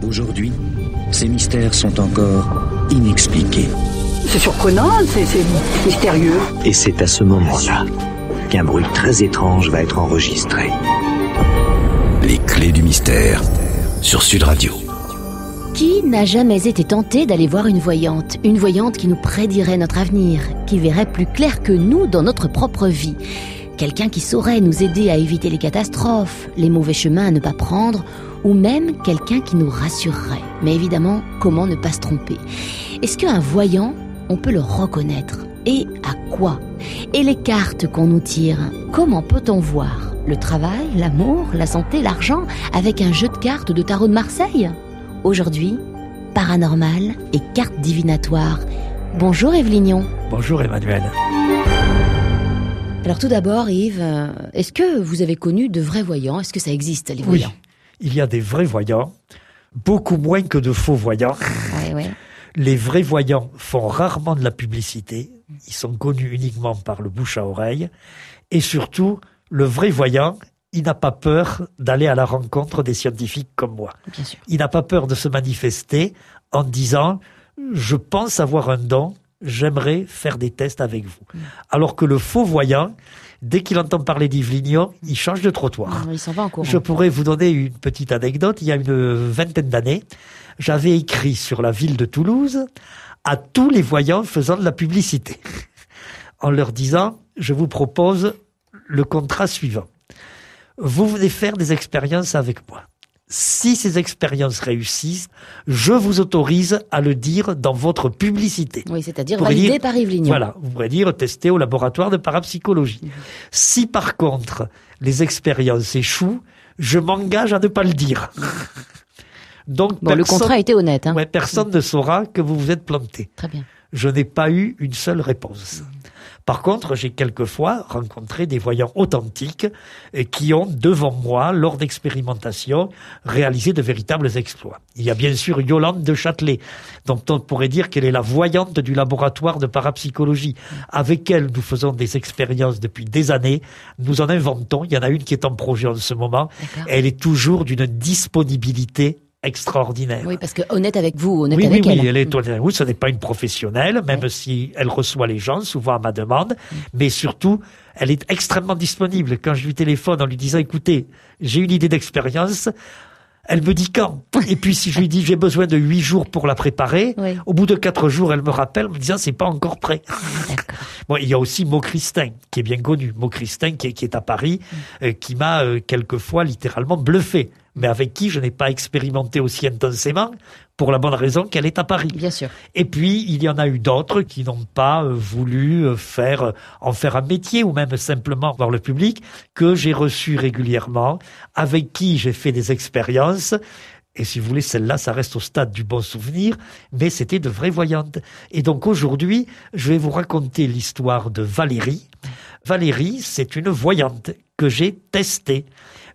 Aujourd'hui, ces mystères sont encore inexpliqués. C'est surprenant, c'est mystérieux. Et c'est à ce moment-là qu'un bruit très étrange va être enregistré. Les clés du mystère sur Sud Radio. Qui n'a jamais été tenté d'aller voir une voyante qui nous prédirait notre avenir, qui verrait plus clair que nous dans notre propre vie? Quelqu'un qui saurait nous aider à éviter les catastrophes, les mauvais chemins à ne pas prendre, ou même quelqu'un qui nous rassurerait. Mais évidemment, comment ne pas se tromper? Est-ce qu'un voyant, on peut le reconnaître? Et à quoi? Et les cartes qu'on nous tire, comment peut-on voir? Le travail, l'amour, la santé, l'argent, avec un jeu de cartes de tarot de Marseille? Aujourd'hui, paranormal et cartes divinatoires. Bonjour Yves Lignon. Bonjour Emmanuel. Alors tout d'abord Yves, est-ce que vous avez connu de vrais voyants? Est-ce que ça existe les voyants? Oui, il y a des vrais voyants, beaucoup moins que de faux voyants. Ouais. Les vrais voyants font rarement de la publicité, ils sont connus uniquement par le bouche à oreille, et surtout, le vrai voyant, il n'a pas peur d'aller à la rencontre des scientifiques comme moi. Bien sûr. Il n'a pas peur de se manifester en disant « je pense avoir un don, j'aimerais faire des tests avec vous ». Alors que le faux voyant, dès qu'il entend parler d'Yves Lignon, il change de trottoir. Il s'en va en courant. Je pourrais vous donner une petite anecdote. Il y a une vingtaine d'années, j'avais écrit sur la ville de Toulouse à tous les voyants faisant de la publicité, en leur disant « je vous propose le contrat suivant. Vous venez faire des expériences avec moi. Si ces expériences réussissent, je vous autorise à le dire dans votre publicité. » Oui, c'est-à-dire validé par Yves Lignon. Voilà, vous pourrez dire testé au laboratoire de parapsychologie. Si par contre les expériences échouent, je m'engage à ne pas le dire. Donc le contrat a été honnête. Hein. Ouais, personne ne saura que vous vous êtes planté. Très bien. Je n'ai pas eu une seule réponse. Par contre, j'ai quelquefois rencontré des voyants authentiques qui ont, devant moi, lors d'expérimentations, réalisé de véritables exploits. Il y a bien sûr Yolande de Châtelet, dont on pourrait dire qu'elle est la voyante du laboratoire de parapsychologie. Avec elle, nous faisons des expériences depuis des années. Nous en inventons. Il y en a une qui est en projet en ce moment. D'accord. Elle est toujours d'une disponibilité extraordinaire. Oui, parce que honnête avec vous, honnête oui, avec elle. Oui, elle est honnête avec vous. Ce n'est pas une professionnelle, même si elle reçoit les gens, souvent à ma demande. Mais surtout, elle est extrêmement disponible. Quand je lui téléphone en lui disant, écoutez, j'ai une idée d'expérience, elle me dit quand. Et puis si je lui dis, j'ai besoin de 8 jours pour la préparer, au bout de 4 jours, elle me rappelle, me disant, c'est pas encore prêt. Bon, il y a aussi Maud Christin, qui est bien connu. Maud Christin, qui est à Paris, qui m'a quelquefois littéralement bluffé, mais avec qui je n'ai pas expérimenté aussi intensément, pour la bonne raison qu'elle est à Paris. Bien sûr. Et puis, il y en a eu d'autres qui n'ont pas voulu en faire un métier, ou même simplement voir le public, que j'ai reçu régulièrement, avec qui j'ai fait des expériences. Et si vous voulez, celle-là, ça reste au stade du bon souvenir, mais c'était de vraies voyantes. Et donc aujourd'hui, je vais vous raconter l'histoire de Valérie. Valérie, c'est une voyante que j'ai testée,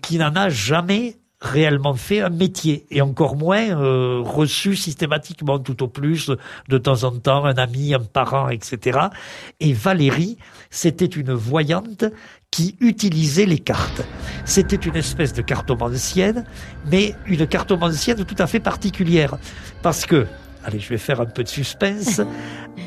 qui n'en a jamais réellement fait un métier, et encore moins reçu systématiquement, tout au plus de temps en temps un ami, un parent, etc. Et Valérie, c'était une voyante qui utilisait les cartes. C'était une espèce de cartomancienne, mais une cartomancienne tout à fait particulière, parce que, allez, je vais faire un peu de suspense,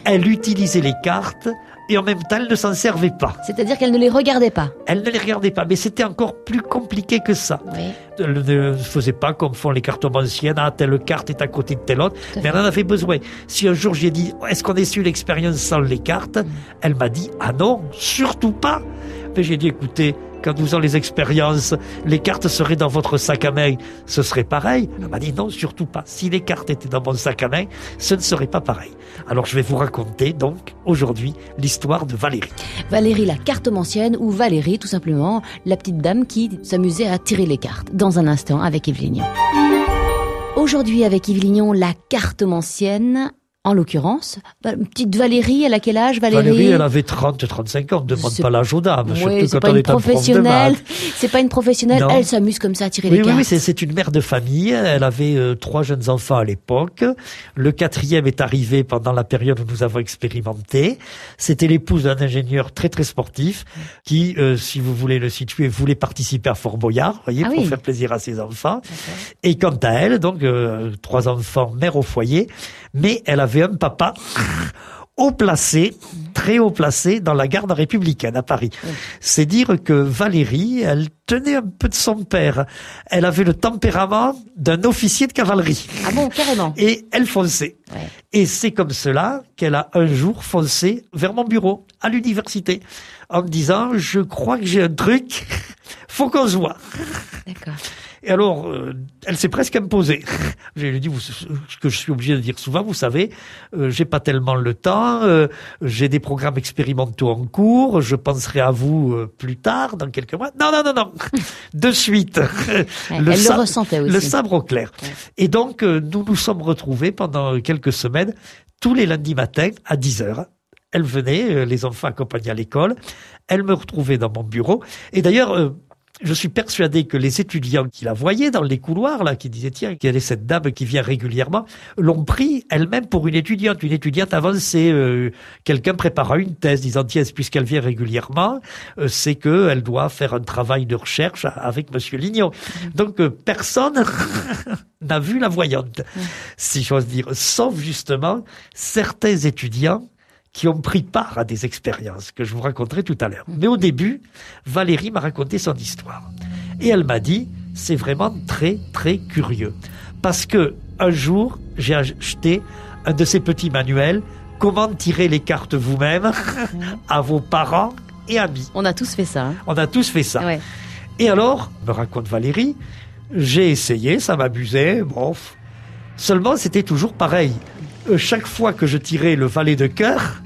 elle utilisait les cartes et en même temps, elle ne s'en servait pas. C'est-à-dire qu'elle ne les regardait pas. Elle ne les regardait pas, mais c'était encore plus compliqué que ça. Oui. Elle ne faisait pas comme font les cartomanciennes, telle carte est à côté de telle autre, mais elle en avait besoin. Si un jour j'ai dit, est-ce qu'on a su l'expérience sans les cartes? Elle m'a dit, ah non, surtout pas. Mais j'ai dit, écoutez, quand nous avons les expériences, les cartes seraient dans votre sac à main, ce serait pareil. Elle m'a dit non, surtout pas. Si les cartes étaient dans mon sac à main, ce ne serait pas pareil. Alors je vais vous raconter donc aujourd'hui l'histoire de Valérie. Valérie la cartomancienne, ou Valérie tout simplement la petite dame qui s'amusait à tirer les cartes. Dans un instant avec Yves Lignon. Aujourd'hui avec Yves Lignon, la cartomancienne. En l'occurrence, petite Valérie, elle a quel âge, Valérie, elle avait 30-35 ans. Ne demande pas l'âge aux dames, surtout quand on est un prof de maths. C'est pas une professionnelle, elle s'amuse comme ça à tirer les cartes. Oui, c'est une mère de famille. Elle avait 3 jeunes enfants à l'époque. Le 4e est arrivé pendant la période où nous avons expérimenté. C'était l'épouse d'un ingénieur très très sportif qui, si vous voulez le situer, voulait participer à Fort Boyard, voyez, pour faire plaisir à ses enfants. Et quant à elle, donc 3 enfants, mère au foyer, mais elle avait un papa haut placé, très haut placé dans la garde républicaine à Paris. C'est dire que Valérie, elle tenait un peu de son père. Elle avait le tempérament d'un officier de cavalerie. Ah bon, carrément. Et elle fonçait. Ouais. Et c'est comme cela qu'elle a un jour foncé vers mon bureau, à l'université, en me disant, je crois que j'ai un truc, faut qu'on se voit. D'accord. Et alors, elle s'est presque imposée. Je lui ai dit, ce que je suis obligé de dire souvent, vous savez, j'ai pas tellement le temps, j'ai des programmes expérimentaux en cours, je penserai à vous plus tard, dans quelques mois. Non. De suite. Elle le ressentait aussi. Le sabre au clair. Ouais. Et donc, nous nous sommes retrouvés pendant quelques semaines, tous les lundis matins, à 10h. Elle venait, les enfants accompagnés à l'école, elle me retrouvait dans mon bureau. Et d'ailleurs, je suis persuadé que les étudiants qui la voyaient dans les couloirs, là, qui disaient, tiens, quelle est cette dame qui vient régulièrement, l'ont pris elle-même pour une étudiante. Une étudiante avancée. Quelqu'un prépara une thèse disant, tiens, puisqu'elle vient régulièrement, c'est qu'elle doit faire un travail de recherche avec Monsieur Lignon. Donc, personne n'a vu la voyante, si j'ose dire. Sauf justement certains étudiants qui ont pris part à des expériences que je vous raconterai tout à l'heure. Mais au début, Valérie m'a raconté son histoire. Et elle m'a dit, c'est vraiment très, très curieux. Parce que un jour, j'ai acheté un de ces petits manuels, comment tirer les cartes vous-même à vos parents et amis. On a tous fait ça. On a tous fait ça. Ouais. Et alors, me raconte Valérie, j'ai essayé, ça m'amusait, bon. Seulement, c'était toujours pareil. Chaque fois que je tirais le valet de cœur,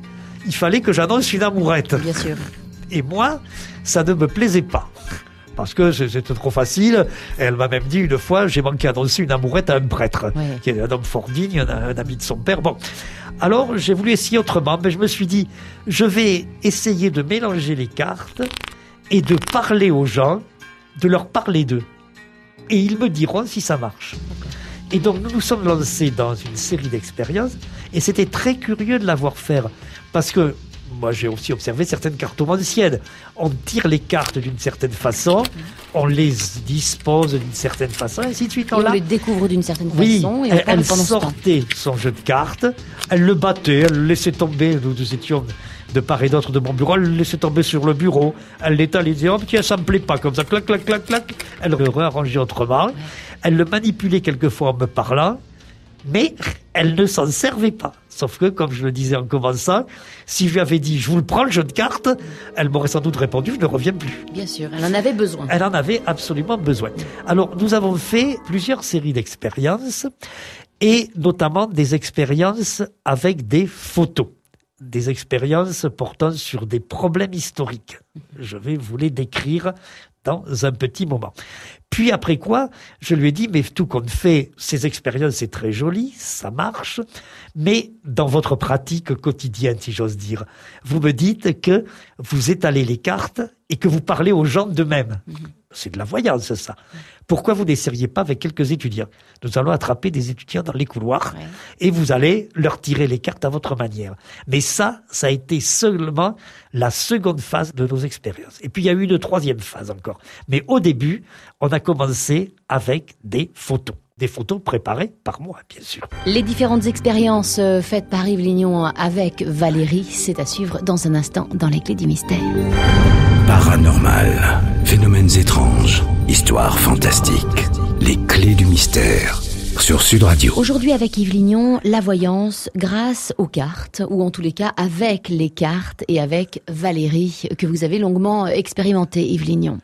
il fallait que j'annonce une amourette. Bien sûr. Et moi, ça ne me plaisait pas. Parce que c'était trop facile. Elle m'a même dit une fois, j'ai manqué annoncer une amourette à un prêtre, qui est un homme fort digne, un ami de son père. Bon. Alors, j'ai voulu essayer autrement, mais je me suis dit, je vais essayer de mélanger les cartes et de parler aux gens, de leur parler d'eux. Et ils me diront si ça marche. Et donc, nous nous sommes lancés dans une série d'expériences et c'était très curieux de la voir faire. Parce que, moi, j'ai aussi observé certaines cartomanciennes. On tire les cartes d'une certaine façon, on les dispose d'une certaine façon, et ainsi de suite. On les découvre d'une certaine façon. Et elle sortait son jeu de cartes, elle le battait, elle le laissait tomber. Nous étions de part et d'autre de mon bureau, elle le laissait tomber sur le bureau, elle l'étalait, elle disait, oh, tiens, ça me plaît pas, comme ça, clac, clac, clac, clac. Elle le réarrangeait autrement. Elle le manipulait quelquefois en me parlant, mais elle ne s'en servait pas. Sauf que, comme je le disais en commençant, si je lui avais dit « je vous le prends, le jeu de cartes », elle m'aurait sans doute répondu « je ne reviens plus ». Bien sûr, elle en avait besoin. Elle en avait absolument besoin. Alors, nous avons fait plusieurs séries d'expériences, et notamment des expériences avec des photos. Des expériences portant sur des problèmes historiques. Je vais vous les décrire dans un petit moment. Puis après quoi, je lui ai dit, mais tout compte fait, ces expériences, c'est très joli, ça marche, mais dans votre pratique quotidienne, si j'ose dire, vous me dites que vous étalez les cartes et que vous parlez aux gens d'eux-mêmes. C'est de la voyance, ça. Pourquoi vous n'essayeriez pas avec quelques étudiants? Nous allons attraper des étudiants dans les couloirs et vous allez leur tirer les cartes à votre manière. Mais ça a été seulement la seconde phase de nos expériences. Et puis il y a eu une troisième phase encore. Mais au début, on a commencé avec des photos. Des photos préparées par moi, bien sûr. Les différentes expériences faites par Yves Lignon avec Valérie, c'est à suivre dans un instant dans Les Clés du Mystère. Paranormal, phénomènes étranges, histoires fantastiques. Les Clés du Mystère sur Sud Radio. Aujourd'hui avec Yves Lignon, la voyance grâce aux cartes, ou en tous les cas avec les cartes et avec Valérie, que vous avez longuement expérimenté, Yves Lignon.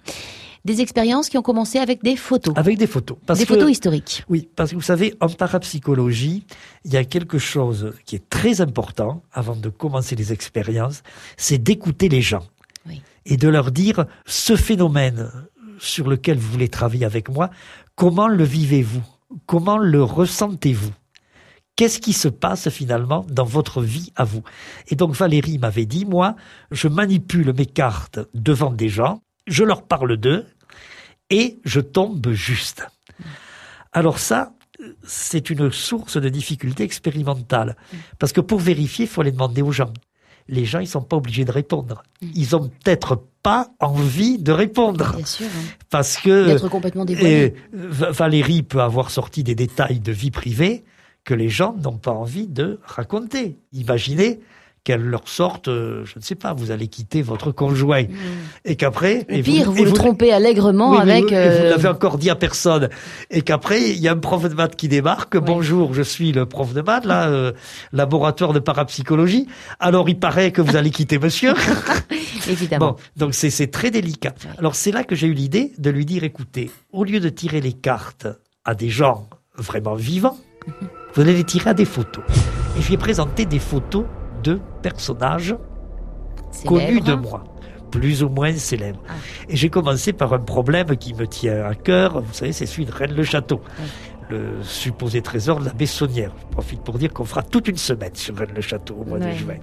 Des expériences qui ont commencé avec des photos. Avec des photos. Photos historiques. Oui, parce que vous savez, en parapsychologie, il y a quelque chose qui est très important, avant de commencer les expériences, c'est d'écouter les gens. Oui. Et de leur dire, ce phénomène sur lequel vous voulez travailler avec moi, comment le vivez-vous? Comment le ressentez-vous? Qu'est-ce qui se passe finalement dans votre vie à vous? Et donc Valérie m'avait dit, moi, je manipule mes cartes devant des gens, je leur parle d'eux et je tombe juste. Alors ça, c'est une source de difficulté expérimentale. Parce que pour vérifier, il faut aller demander aux gens. Les gens, ils sont pas obligés de répondre. Ils ont peut-être pas envie de répondre. Bien sûr. Parce que d'être complètement dévoilé. Valérie peut avoir sorti des détails de vie privée que les gens n'ont pas envie de raconter. Imaginez qu'elle leur sorte, je ne sais pas, vous allez quitter votre conjoint. Et qu'après... Et pire, vous le trompez allègrement avec... Vous l'avez encore dit à personne. Et qu'après, il y a un prof de maths qui débarque. Oui. Bonjour, je suis le prof de maths, là, laboratoire de parapsychologie. Alors, il paraît que vous allez quitter monsieur. Évidemment. Bon, donc c'est très délicat. Oui. Alors, c'est là que j'ai eu l'idée de lui dire, écoutez, au lieu de tirer les cartes à des gens vraiment vivants, vous allez les tirer à des photos. Et je lui ai présenté des photos de personnages connus de moi, plus ou moins célèbres. Et j'ai commencé par un problème qui me tient à cœur, vous savez, c'est celui de Rennes-le-Château, le supposé trésor de la Bessonnière. Je profite pour dire qu'on fera toute une semaine sur Rennes-le-Château au mois de juin.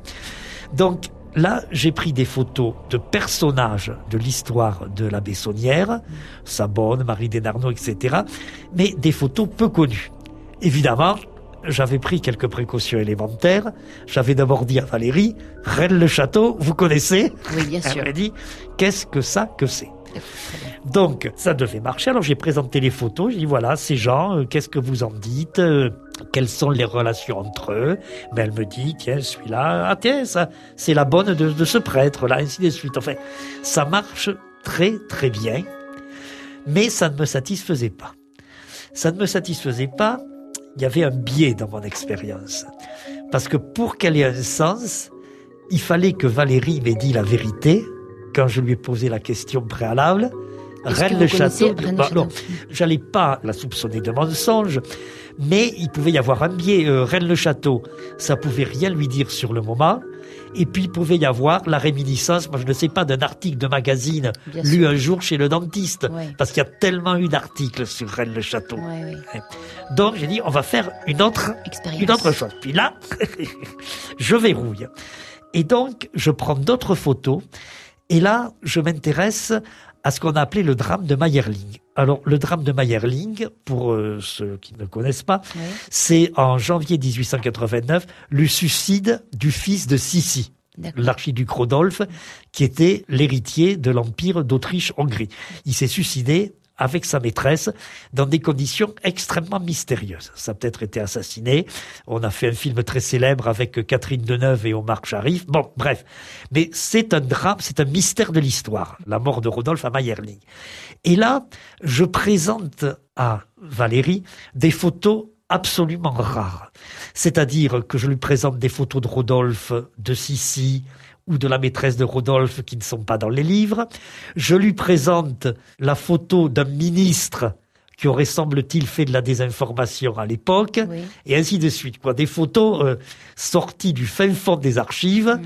Donc là, j'ai pris des photos de personnages de l'histoire de la Bessonnière, Sabonne, Marie Desnarnaud, etc., mais des photos peu connues. Évidemment, j'avais pris quelques précautions élémentaires. J'avais d'abord dit à Valérie, Rennes-le-Château, vous connaissez? Oui, bien sûr. Elle m'a dit, qu'est-ce que c'est? Donc, ça devait marcher. Alors, j'ai présenté les photos. J'ai dit, voilà, ces gens, qu'est-ce que vous en dites? Quelles sont les relations entre eux? Mais elle me dit, tiens, celui-là, ah tiens, ça, c'est la bonne de ce prêtre-là, ainsi de suite. Enfin, ça marche très, très bien. Mais ça ne me satisfaisait pas. Ça ne me satisfaisait pas. Il y avait un biais dans mon expérience. Parce que pour qu'elle ait un sens, il fallait que Valérie m'ait dit la vérité quand je lui ai posé la question préalable. Rennes-le-Château, non, j'allais pas la soupçonner de mensonge, mais il pouvait y avoir un biais. Rennes-le-Château, ça pouvait rien lui dire sur le moment. Et puis, il pouvait y avoir la réminiscence, moi je ne sais pas, d'un article de magazine lu un jour chez le dentiste. Oui. Parce qu'il y a tellement eu d'articles sur Rennes-le-Château. Oui. Donc, j'ai dit, on va faire une autre chose. Puis là, je verrouille. Et donc, je prends d'autres photos. Et là, je m'intéresse à ce qu'on a appelé le drame de Mayerling. Alors, le drame de Mayerling, pour ceux qui ne connaissent pas, c'est en janvier 1889, le suicide du fils de Sissi, l'archiduc Rodolphe, qui était l'héritier de l'Empire d'Autriche-Hongrie. Il s'est suicidé avec sa maîtresse dans des conditions extrêmement mystérieuses. Ça a peut-être été assassiné. On a fait un film très célèbre avec Catherine Deneuve et Omar Sharif. Bon, bref. Mais c'est un drame, c'est un mystère de l'histoire. La mort de Rodolphe à Mayerling. Et là, je présente à Valérie des photos absolument rares. C'est-à-dire que je lui présente des photos de Rodolphe, de Sissi, ou de la maîtresse de Rodolphe qui ne sont pas dans les livres. Je lui présente la photo d'un ministre qui aurait, semble-t-il, fait de la désinformation à l'époque, et ainsi de suite. Des photos sorties du fin fond des archives,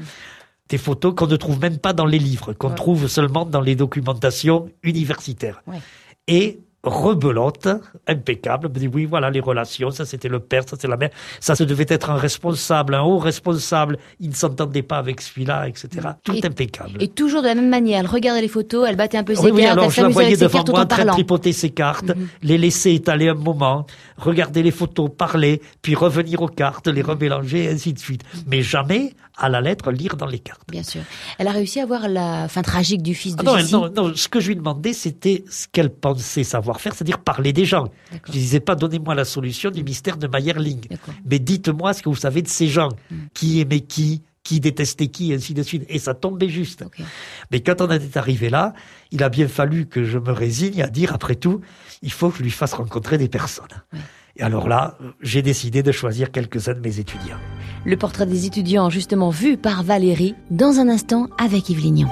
des photos qu'on ne trouve même pas dans les livres, qu'on trouve seulement dans les documentations universitaires. Et rebelote, impeccable, me dit oui, voilà les relations, ça c'était le père, ça c'est la mère, ça devait être un responsable, un haut responsable, il ne s'entendait pas avec celui-là, etc. Tout impeccable. Et toujours de la même manière, elle regardait les photos, elle battait un peu ses cartes, alors elle je la s'amusait voyais avec ses devant cartes moi, en en train de parlant. tripoter ses cartes, les laisser étaler un moment, regarder les photos, parler, puis revenir aux cartes, les remélanger, et ainsi de suite. Mais jamais, à la lettre, lire dans les cartes. Bien sûr. Elle a réussi à voir la fin tragique du fils de Sissi. Non, ce que je lui demandais, c'était ce qu'elle pensait savoir faire, c'est-à-dire parler des gens. Je ne disais pas, donnez-moi la solution du mystère de Mayerling. Mais dites-moi ce que vous savez de ces gens. Qui aimait qui détestait qui, et ainsi de suite. Et ça tombait juste. Mais quand on est arrivé là, il a bien fallu que je me résigne à dire, après tout, il faut que je lui fasse rencontrer des personnes. Et alors là, j'ai décidé de choisir quelques-uns de mes étudiants. Le portrait des étudiants, justement, vu par Valérie, dans un instant avec Yves Lignon.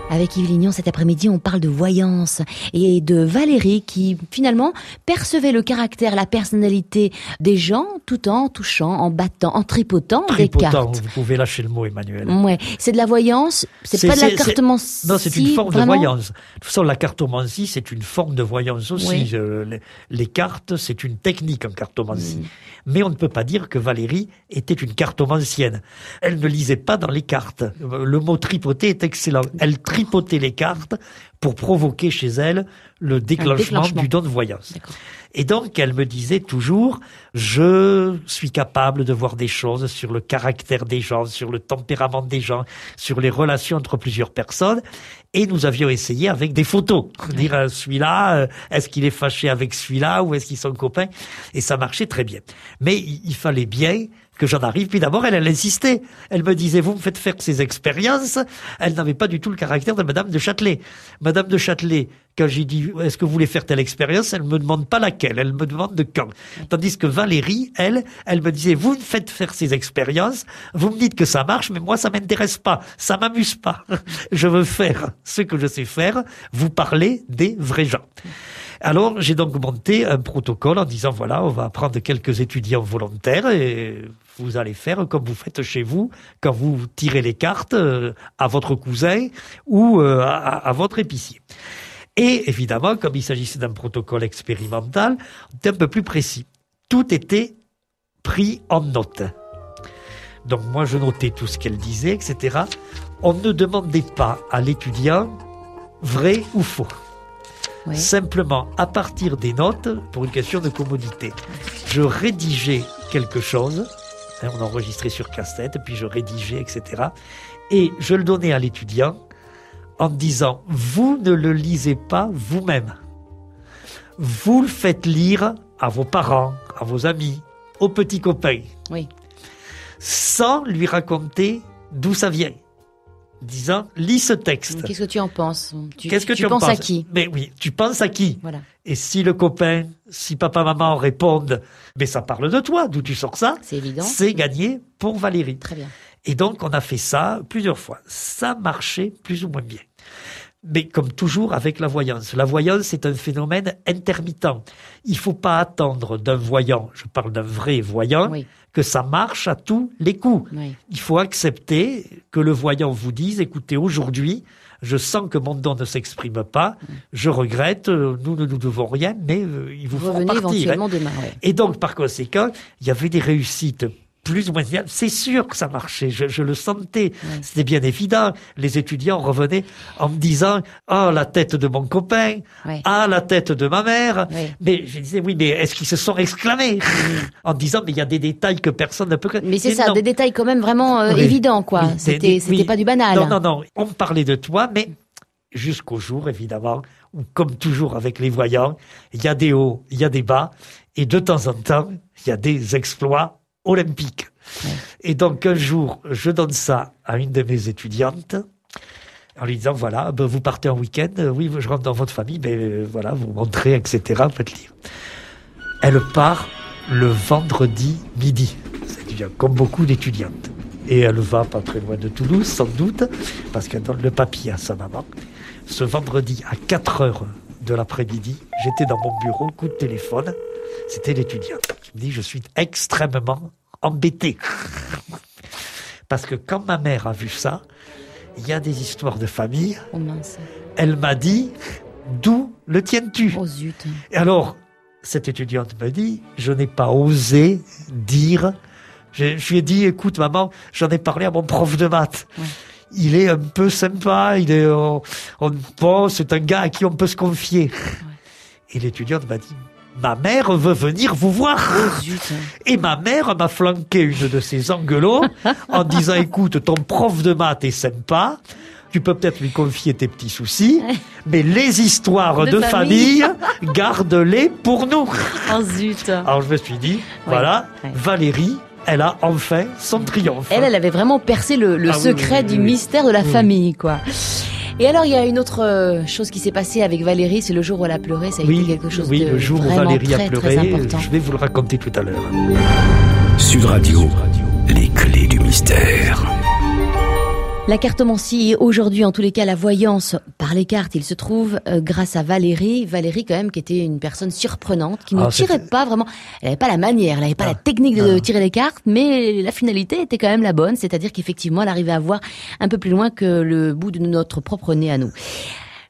Avec Yves Lignon, cet après-midi, on parle de voyance et de Valérie qui, finalement, percevait le caractère, la personnalité des gens tout en touchant, en battant, en tripotant des cartes. Vous pouvez lâcher le mot, Emmanuel. Ouais, c'est de la voyance, c'est pas de la cartomancie. Non, c'est une forme vraiment de voyance. De toute façon, la cartomancie, c'est une forme de voyance aussi. Oui. Les cartes, c'est une technique en cartomancie. Mais on ne peut pas dire que Valérie était une cartomancienne. Elle ne lisait pas dans les cartes. Le mot tripoter est excellent. Elle tripotait les cartes pour provoquer chez elle le déclenchement du don de voyance. D'accord. Et donc, elle me disait toujours, je suis capable de voir des choses sur le caractère des gens, sur le tempérament des gens, sur les relations entre plusieurs personnes. Et nous avions essayé avec des photos. Dire, celui-là, est-ce qu'il est fâché avec celui-là ou est-ce qu'ils sont copains? Et ça marchait très bien. Mais il fallait bien que j'en arrive. Puis d'abord, elle insistait. Elle me disait, vous me faites faire ces expériences. Elle n'avait pas du tout le caractère de Madame de Châtelet. Madame de Châtelet, quand j'ai dit, est-ce que vous voulez faire telle expérience? Elle me demande pas laquelle. Elle me demande de quand. Tandis que Valérie, elle me disait, vous me faites faire ces expériences. Vous me dites que ça marche, mais moi, ça m'intéresse pas. Ça m'amuse pas. Je veux faire ce que je sais faire. Vous parlez des vrais gens. Alors, j'ai donc monté un protocole en disant, voilà, on va prendre quelques étudiants volontaires et vous allez faire comme vous faites chez vous quand vous tirez les cartes à votre cousin ou à votre épicier. Et évidemment, comme il s'agissait d'un protocole expérimental, on était un peu plus précis. Tout était pris en note. Donc moi, je notais tout ce qu'elle disait, etc. On ne demandait pas à l'étudiant vrai ou faux. Oui. Simplement, à partir des notes, pour une question de commodité, je rédigeais quelque chose, on enregistrait sur cassette, puis je rédigeais, etc. Et je le donnais à l'étudiant en disant, vous ne le lisez pas vous-même. Vous le faites lire à vos parents, à vos amis, aux petits copains. Oui. Sans lui raconter d'où ça vient. Disant, lis ce texte. Qu'est-ce que tu en penses? Qu'est-ce que tu penses à qui? Mais oui, tu penses à qui? Voilà. Et si le copain, si papa, maman répondent, mais ça parle de toi, d'où tu sors ça? C'est évident. C'est gagné pour Valérie. Très bien. Et donc, on a fait ça plusieurs fois. Ça marchait plus ou moins bien. Mais comme toujours avec la voyance. La voyance, c'est un phénomène intermittent. Il faut pas attendre d'un voyant, je parle d'un vrai voyant, oui, que ça marche à tous les coups. Oui. Il faut accepter que le voyant vous dise, écoutez, aujourd'hui, je sens que mon don ne s'exprime pas, je regrette, nous ne nous devons rien, mais il vous faut partir. Éventuellement demain, ouais. Et donc, par conséquent, il y avait des réussites plus ou moins bien. C'est sûr que ça marchait, je le sentais. Oui. C'était bien évident. Les étudiants revenaient en me disant « Ah, la tête de mon copain, oui, ah, la tête de ma mère. Oui. » Mais je disais « Oui, mais est-ce qu'ils se sont exclamés ?» En disant « Mais il y a des détails que personne ne peut... » Mais c'est ça, non, des détails quand même vraiment oui, évidents, quoi. Oui, c'était oui, pas du banal. Non. On me parlait de toi, mais jusqu'au jour, évidemment, où, comme toujours avec les voyants, il y a des hauts, il y a des bas, et de temps en temps, il y a des exploits olympique. Ouais. Et donc, un jour, je donne ça à une de mes étudiantes en lui disant, voilà, ben, vous partez en week-end, oui, je rentre dans votre famille, mais voilà, vous montrez, etc., faites lire. Elle part le vendredi midi, c'est-à-dire comme beaucoup d'étudiantes. Et elle va pas très loin de Toulouse, sans doute, parce qu'elle donne le papier à sa maman. Ce vendredi, à 4h de l'après-midi, j'étais dans mon bureau, coup de téléphone, c'était l'étudiante. Je me dis, je suis extrêmement embêté. Parce que quand ma mère a vu ça, il y a des histoires de famille. Oh mince. Elle m'a dit, d'où le tiens-tu? Oh zut. Et alors, cette étudiante me dit, je n'ai pas osé dire, je lui ai dit, écoute maman, j'en ai parlé à mon prof de maths. Ouais. Il est un peu sympa, bon, c'est un gars à qui on peut se confier. Ouais. Et l'étudiante m'a dit, ma mère veut venir vous voir. Oh, zut. Et ma mère m'a flanqué une de ses engueulots en disant, écoute, ton prof de maths est sympa, tu peux peut-être lui confier tes petits soucis, mais les histoires de famille, garde-les pour nous. Oh zut. Alors je me suis dit, voilà, Valérie, elle a enfin son triomphe. Elle avait vraiment percé le secret du mystère de la famille, quoi. Et alors, il y a une autre chose qui s'est passée avec Valérie, c'est le jour où elle a pleuré, ça a été quelque chose de le jour où Valérie a pleuré, très important. Je vais vous le raconter tout à l'heure. Sud Radio, les clés du mystère. La cartomancie, aujourd'hui en tous les cas la voyance par les cartes, il se trouve grâce à Valérie. Valérie quand même qui était une personne surprenante, qui ne tirait pas vraiment, elle n'avait pas la manière, elle n'avait pas la technique de tirer les cartes, mais la finalité était quand même la bonne, c'est-à-dire qu'effectivement elle arrivait à voir un peu plus loin que le bout de notre propre nez à nous.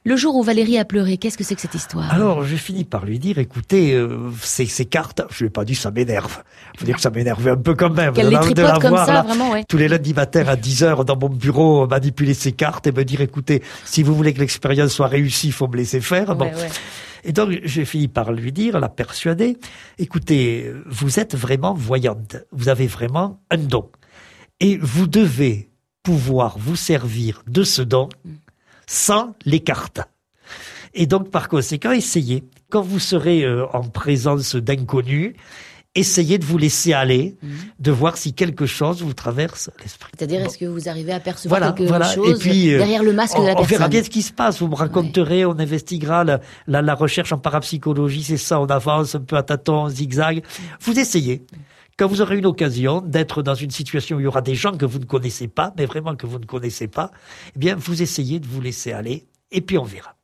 Le jour où Valérie a pleuré, qu'est-ce que c'est que cette histoire? Alors, j'ai fini par lui dire, écoutez, ces cartes, je lui ai pas dit ça m'énerve. Faut dire que ça m'énervait un peu quand même. Qu'elle les tripote comme ça, là, vraiment, ouais. Tous les lundis matins à 10h dans mon bureau, manipuler ces cartes et me dire, écoutez, si vous voulez que l'expérience soit réussie, il faut me laisser faire. Bon. Ouais. Et donc, j'ai fini par lui dire, la persuader, écoutez, vous êtes vraiment voyante. Vous avez vraiment un don. Et vous devez pouvoir vous servir de ce don sans les cartes. Et donc, par conséquent, essayez, quand vous serez en présence d'inconnus, essayez de vous laisser aller, de voir si quelque chose vous traverse l'esprit. C'est-à-dire, est-ce que vous arrivez à percevoir quelque chose et puis, derrière le masque de la personne? On verra bien ce qui se passe, vous me raconterez, on investiguera la recherche en parapsychologie, c'est ça, on avance un peu à tâtons, zigzag. Vous essayez. Quand vous aurez une occasion d'être dans une situation où il y aura des gens que vous ne connaissez pas, mais vraiment que vous ne connaissez pas, eh bien, vous essayez de vous laisser aller, et puis on verra.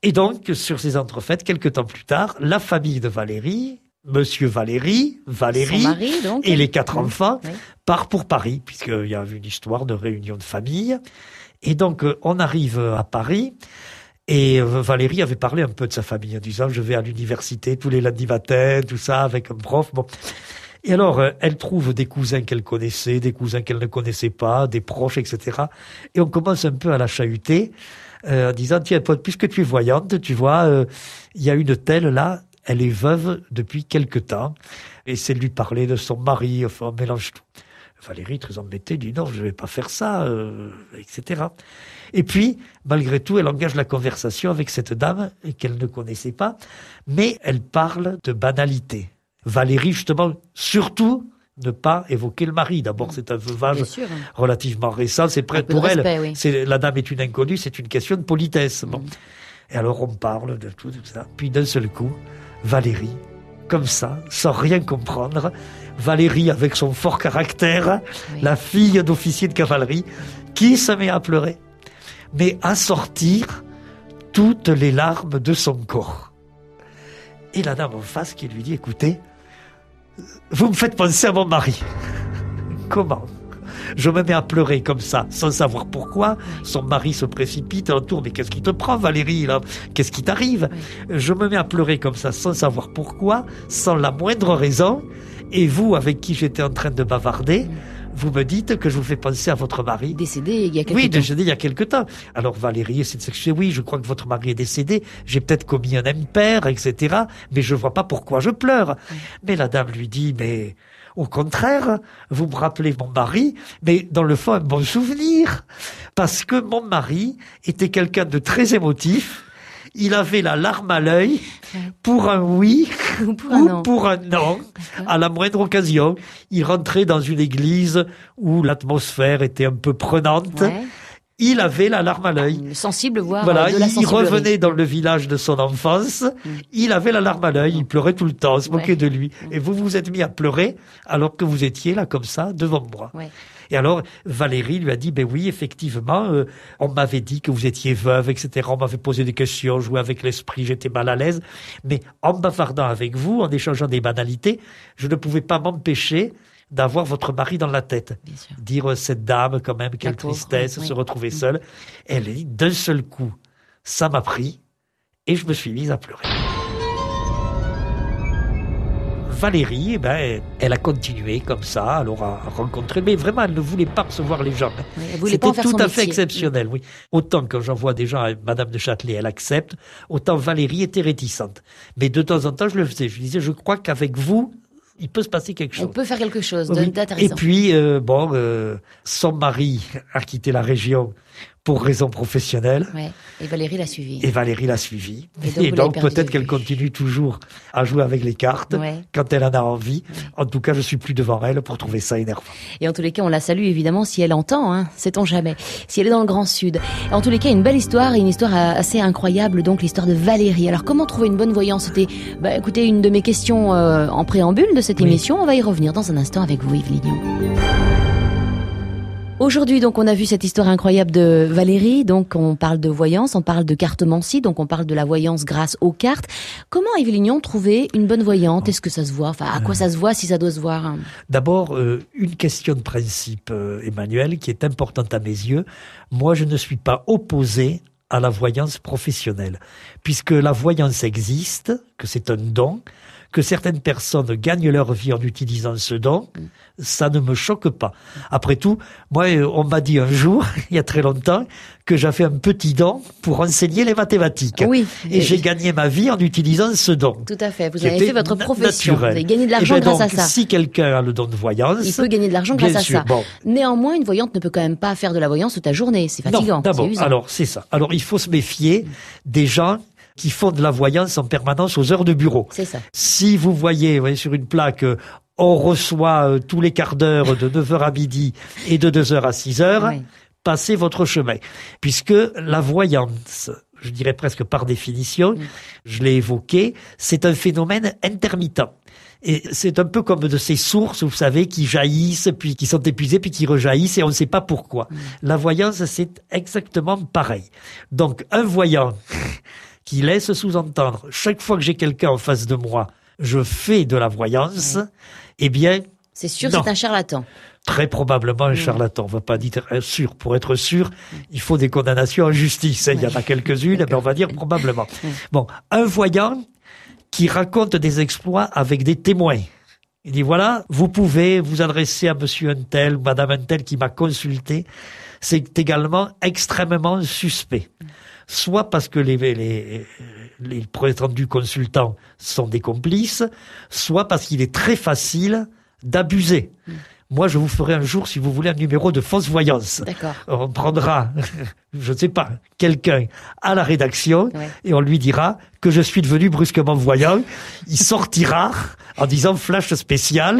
Et donc, sur ces entrefaites, quelques temps plus tard, la famille de Valérie, Monsieur Valérie, son mari, donc, et les 4 enfants, part pour Paris, puisqu'il y a une histoire de réunion de famille. Et donc, on arrive à Paris, et Valérie avait parlé un peu de sa famille, en disant, je vais à l'université tous les lundis matins, tout ça, avec un prof, bon. Et alors, elle trouve des cousins qu'elle connaissait, des cousins qu'elle ne connaissait pas, des proches, etc. Et on commence un peu à la chahuter, en disant, tiens, puisque tu es voyante, tu vois, il y a une telle là, elle est veuve depuis quelque temps, et c'est de lui parler de son mari, enfin, on mélange tout. Valérie, très embêtée, dit non, je vais pas faire ça, etc. Et puis, malgré tout, elle engage la conversation avec cette dame qu'elle ne connaissait pas, mais elle parle de banalité. Valérie, justement, surtout, ne pas évoquer le mari. D'abord, c'est un veuvage relativement récent. C'est prêt pour respect, elle. Oui. La dame est une inconnue, c'est une question de politesse. Bon. Et alors, on parle de tout ça. Puis, d'un seul coup, Valérie, comme ça, sans rien comprendre, Valérie, avec son fort caractère, la fille d'officier de cavalerie, qui se met à pleurer, mais à sortir toutes les larmes de son corps. Et la dame en face qui lui dit, écoutez, vous me faites penser à mon mari. Comment? Je me mets à pleurer comme ça, sans savoir pourquoi. Son mari se précipite autour. Mais qu'est-ce qui te prend, Valérie, là? Qu'est-ce qui t'arrive? Je me mets à pleurer comme ça, sans savoir pourquoi, sans la moindre raison. Et vous, avec qui j'étais en train de bavarder, vous me dites que je vous fais penser à votre mari. Décédé il y a quelque temps. Oui, décédé il y a quelque temps. Alors Valérie essaie de s'excuser. Oui, je crois que votre mari est décédé. J'ai peut-être commis un impair, etc. Mais je vois pas pourquoi je pleure. Mais la dame lui dit, mais au contraire, vous me rappelez mon mari, mais dans le fond, un bon souvenir. Parce que mon mari était quelqu'un de très émotif. Il avait la larme à l'œil pour un oui ou pour un non. À la moindre occasion, il rentrait dans une église où l'atmosphère était un peu prenante. Il avait la larme à l'œil. Sensible, voire voilà, de la il revenait dans le village de son enfance. Il avait la larme à l'œil. Il pleurait tout le temps. On se moquait de lui. Et vous vous êtes mis à pleurer alors que vous étiez là comme ça devant moi. Et alors, Valérie lui a dit, ben oui, effectivement, on m'avait dit que vous étiez veuve, etc. On m'avait posé des questions, joué avec l'esprit, j'étais mal à l'aise. Mais en bavardant avec vous, en échangeant des banalités, je ne pouvais pas m'empêcher d'avoir votre mari dans la tête. Dire cette dame, quand même, quelle tristesse, se retrouver seule. Et elle a dit, d'un seul coup, ça m'a pris, et je me suis mise à pleurer. Valérie, eh ben, elle a continué comme ça, alors à rencontrer, mais vraiment, elle ne voulait pas recevoir les gens. C'était tout à fait exceptionnel, oui. Autant quand j'en vois des gens, Madame de Châtelet, elle accepte, autant Valérie était réticente. Mais de temps en temps, je le faisais. Je disais, je crois qu'avec vous, il peut se passer quelque chose. On peut faire quelque chose d'intéressant. Et puis, son mari a quitté la région pour raison professionnelle. Et Valérie l'a suivi. Et donc peut-être qu'elle continue toujours à jouer avec les cartes quand elle en a envie. En tout cas, je suis plus devant elle pour trouver ça énervant. Et en tous les cas, on la salue évidemment si elle entend, sait-on jamais. Si elle est dans le Grand Sud. Et en tous les cas, une belle histoire et une histoire assez incroyable, donc l'histoire de Valérie. Alors comment trouver une bonne voyance? C'était, écoutez, une de mes questions en préambule de cette émission. On va y revenir dans un instant avec vous, Yves Lignon. Aujourd'hui, donc, on a vu cette histoire incroyable de Valérie. Donc, on parle de voyance, on parle de cartomancie, donc on parle de la voyance grâce aux cartes. Comment a Yves Lignon trouvé une bonne voyante? Est-ce que ça se voit? Enfin, à quoi ça se voit, si ça doit se voir? D'abord, une question de principe, Emmanuel, qui est importante à mes yeux. Moi, je ne suis pas opposé à la voyance professionnelle, puisque la voyance existe, que c'est un don, que certaines personnes gagnent leur vie en utilisant ce don, ça ne me choque pas. Après tout, moi, on m'a dit un jour, il y a très longtemps, que j'avais un petit don pour enseigner les mathématiques. Oui. Et j'ai gagné ma vie en utilisant ce don. Tout à fait. Vous avez fait votre profession. Naturel. Vous avez gagné de l'argent grâce à ça. Si quelqu'un a le don de voyance, il peut gagner de l'argent grâce à ça. Bon. Néanmoins, une voyante ne peut quand même pas faire de la voyance toute la journée. C'est fatigant. Non, d'abord, c'est usant. alors c'est ça. Alors il faut se méfier des gens qui font de la voyance en permanence aux heures de bureau. C'est ça. Si vous voyez sur une plaque, on reçoit tous les quarts d'heure de 9h à midi et de 2h à 6h, Oui. passez votre chemin. Puisque la voyance, je dirais presque par définition, je l'ai évoqué, c'est un phénomène intermittent. Et c'est un peu comme de ces sources, vous savez, qui jaillissent, puis qui sont épuisées, puis qui rejaillissent, et on ne sait pas pourquoi. La voyance, c'est exactement pareil. Donc, un voyant qui laisse sous-entendre, chaque fois que j'ai quelqu'un en face de moi, je fais de la voyance, eh bien... C'est sûr, non. c'est un charlatan. Très probablement un charlatan. On va pas dire sûr. Pour être sûr, il faut des condamnations en justice. Il y en a quelques-unes, mais on va dire probablement. Bon, un voyant qui raconte des exploits avec des témoins. Il dit, voilà, vous pouvez vous adresser à monsieur un tel ou madame un tel qui m'a consulté. C'est également extrêmement suspect. Soit parce que les prétendus consultants sont des complices, soit parce qu'il est très facile d'abuser. Moi, je vous ferai un jour, si vous voulez, un numéro de fausse voyance. D'accord. On prendra, je ne sais pas, quelqu'un à la rédaction et on lui dira que je suis devenu brusquement voyant. Il sortira en disant flash spécial,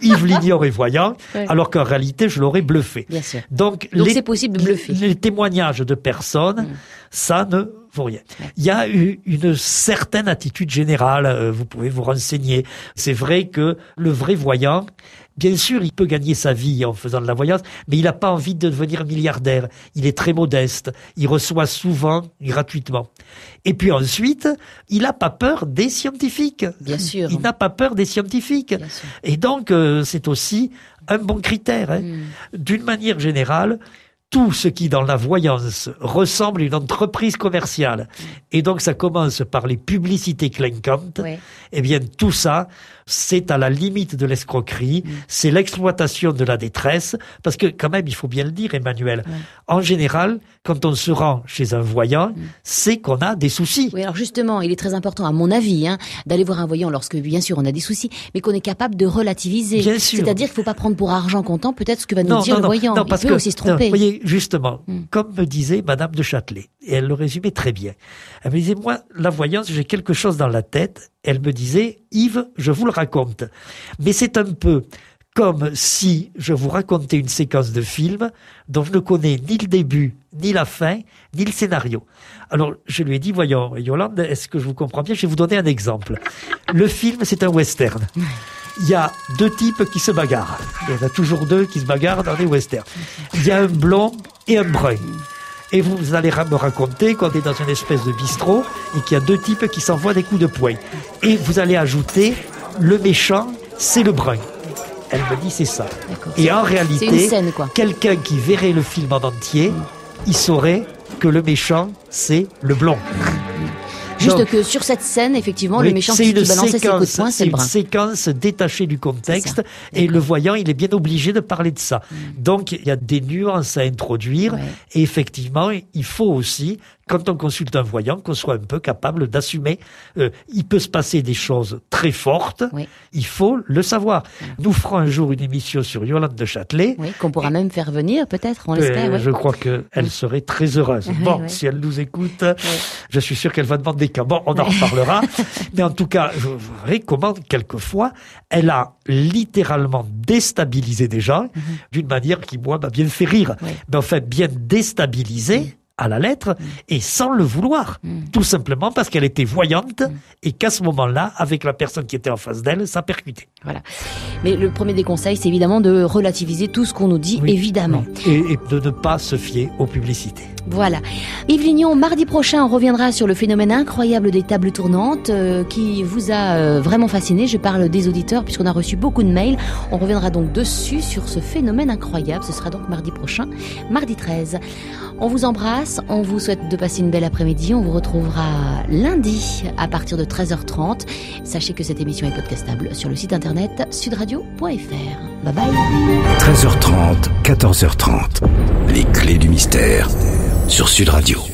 Yves Lignon est voyant, alors qu'en réalité, je l'aurais bluffé. Bien sûr. Donc c'est possible de bluffer. Les témoignages de personnes, ça ne vaut rien. Il y a une certaine attitude générale, vous pouvez vous renseigner. C'est vrai que le vrai voyant, bien sûr, il peut gagner sa vie en faisant de la voyance, mais il n'a pas envie de devenir milliardaire. Il est très modeste. Il reçoit souvent gratuitement. Et puis ensuite, il n'a pas peur des scientifiques. Bien sûr. Il n'a pas peur des scientifiques. Bien sûr. Et donc, c'est aussi un bon critère. D'une manière générale, tout ce qui, dans la voyance, ressemble à une entreprise commerciale, et donc ça commence par les publicités clinquantes, eh bien tout ça, c'est à la limite de l'escroquerie, c'est l'exploitation de la détresse, parce que quand même, il faut bien le dire, Emmanuel, en général, quand on se rend chez un voyant, c'est qu'on a des soucis. Oui, alors justement, il est très important, à mon avis, d'aller voir un voyant lorsque, bien sûr, on a des soucis, mais qu'on est capable de relativiser. Bien sûr. C'est-à-dire qu'il ne faut pas prendre pour argent comptant peut-être ce que va nous dire le voyant. Non, parce il peut aussi se tromper. Vous voyez, justement, comme me disait Madame de Châtelet, et elle le résumait très bien. Elle me disait, moi, la voyance, j'ai quelque chose dans la tête. Elle me disait, Yves, je vous le raconte. Mais c'est un peu comme si je vous racontais une séquence de film dont je ne connais ni le début, ni la fin, ni le scénario. Alors, je lui ai dit, voyons, Yolande, est-ce que je vous comprends bien? Je vais vous donner un exemple. Le film, c'est un western. Il y a deux types qui se bagarrent. Il y en a toujours deux qui se bagarrent dans les westerns. Il y a un blond et un brun. Et vous allez me raconter qu'on est dans une espèce de bistrot et qu'il y a deux types qui s'envoient des coups de poing. Et vous allez ajouter, le méchant, c'est le brun. Elle me dit, c'est ça. Et en réalité, quelqu'un qui verrait le film en entier, il saurait que le méchant, c'est le blond. Juste donc, que sur cette scène, effectivement, le méchant qui balançait ses coups de poing, c'est le brun. C'est une séquence détachée du contexte et le voyant, il est bien obligé de parler de ça. Donc, il y a des nuances à introduire et effectivement, il faut aussi, quand on consulte un voyant, qu'on soit un peu capable d'assumer. Il peut se passer des choses très fortes, il faut le savoir. Nous ferons un jour une émission sur Yolande de Châtelet. Oui, qu'on pourra même faire venir, peut-être, on l'espère. Je crois qu'elle serait très heureuse. Bon, si elle nous écoute, je suis sûr qu'elle va demander qu'un bon, on en reparlera. Mais en tout cas, je recommande quelquefois, elle a littéralement déstabilisé des gens d'une manière qui, moi, m'a bien fait rire. Mais en fait, bien déstabilisé à la lettre et sans le vouloir. Tout simplement parce qu'elle était voyante et qu'à ce moment-là, avec la personne qui était en face d'elle, ça percutait. Voilà. Mais le premier des conseils, c'est évidemment de relativiser tout ce qu'on nous dit, évidemment. Et de ne pas se fier aux publicités. Voilà. Yves Lignon, mardi prochain, on reviendra sur le phénomène incroyable des tables tournantes qui vous a vraiment fasciné. Je parle des auditeurs puisqu'on a reçu beaucoup de mails. On reviendra donc dessus sur ce phénomène incroyable. Ce sera donc mardi prochain, mardi 13. On vous embrasse, on vous souhaite de passer une belle après-midi. On vous retrouvera lundi à partir de 13h30. Sachez que cette émission est podcastable sur le site internet sudradio.fr. Bye bye. 13h30, 14h30. Les clés du mystère sur Sud Radio.